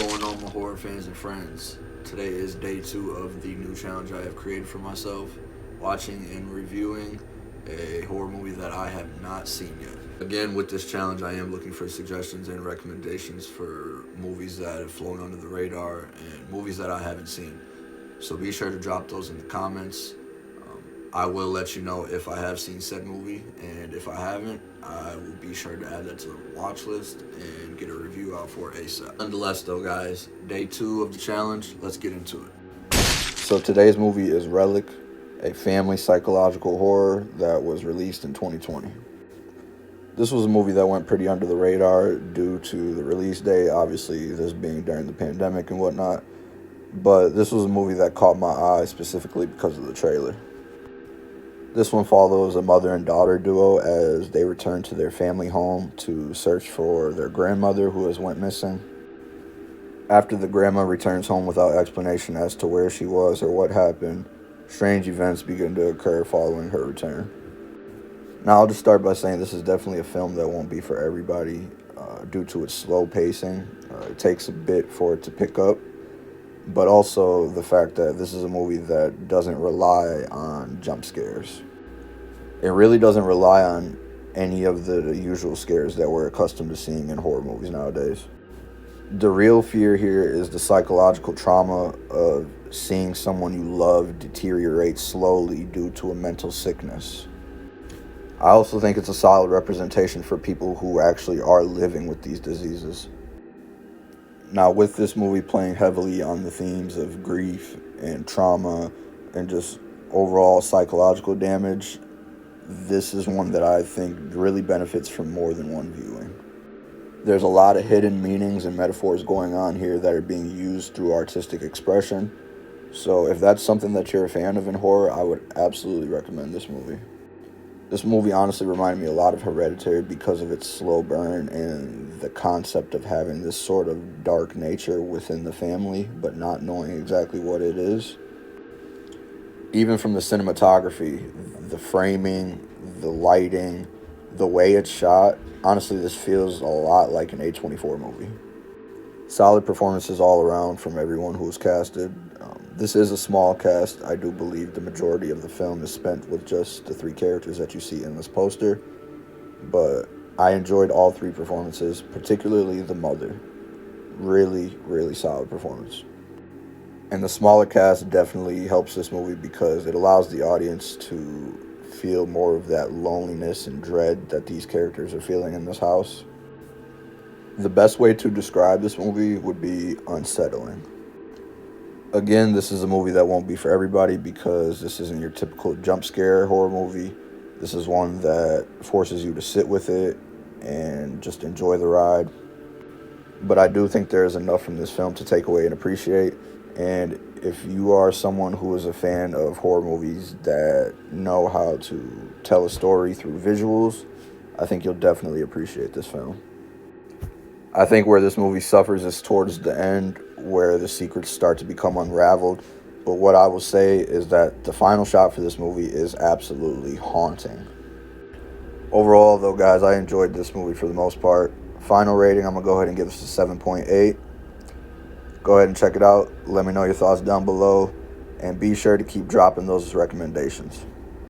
going on, my horror fans and friends? Today is day 2 of the new challenge I have created for myself, watching and reviewing a horror movie that I have not seen yet. Again, with this challenge, I am looking for suggestions and recommendations for movies that have flown under the radar and movies that I haven't seen. So be sure to drop those in the comments. I will let you know if I have seen said movie, and if I haven't, I will be sure to add that to the watch list and get a review out for ASAP. Nonetheless, though, guys, day 2 of the challenge, let's get into it. So today's movie is Relic, a family psychological horror that was released in 2020. This was a movie that went pretty under the radar due to the release date, obviously this being during the pandemic and whatnot, but this was a movie that caught my eye specifically because of the trailer. This one follows a mother and daughter duo as they return to their family home to search for their grandmother who has went missing. After the grandma returns home without explanation as to where she was or what happened, strange events begin to occur following her return. Now, I'll just start by saying this is definitely a film that won't be for everybody due to its slow pacing. It takes a bit for it to pick up, but also the fact that this is a movie that doesn't rely on jump scares. It really doesn't rely on any of the usual scares that we're accustomed to seeing in horror movies nowadays. The real fear here is the psychological trauma of seeing someone you love deteriorate slowly due to a mental sickness. I also think it's a solid representation for people who actually are living with these diseases. Now, with this movie playing heavily on the themes of grief and trauma and just overall psychological damage, this is one that I think really benefits from more than one viewing. There's a lot of hidden meanings and metaphors going on here that are being used through artistic expression. So if that's something that you're a fan of in horror, I would absolutely recommend this movie. This movie honestly reminded me a lot of Hereditary because of its slow burn and the concept of having this sort of dark nature within the family, but not knowing exactly what it is. Even from the cinematography, the framing, the lighting, the way it's shot, honestly, this feels a lot like an A24 movie. Solid performances all around from everyone who was casted. This is a small cast. I do believe the majority of the film is spent with just the 3 characters that you see in this poster. But I enjoyed all 3 performances, particularly the mother. Really, really solid performance. And the smaller cast definitely helps this movie because it allows the audience to feel more of that loneliness and dread that these characters are feeling in this house. The best way to describe this movie would be unsettling. Again, this is a movie that won't be for everybody because this isn't your typical jump scare horror movie. This is one that forces you to sit with it and just enjoy the ride. But I do think there is enough from this film to take away and appreciate. And if you are someone who is a fan of horror movies that know how to tell a story through visuals, I think you'll definitely appreciate this film. I think where this movie suffers is towards the end, where the secrets start to become unraveled. But what I will say is that the final shot for this movie is absolutely haunting. Overall, though, guys, I enjoyed this movie for the most part. Final rating, I'm going to go ahead and give this a 7.8. Go ahead and check it out. Let me know your thoughts down below. And be sure to keep dropping those recommendations.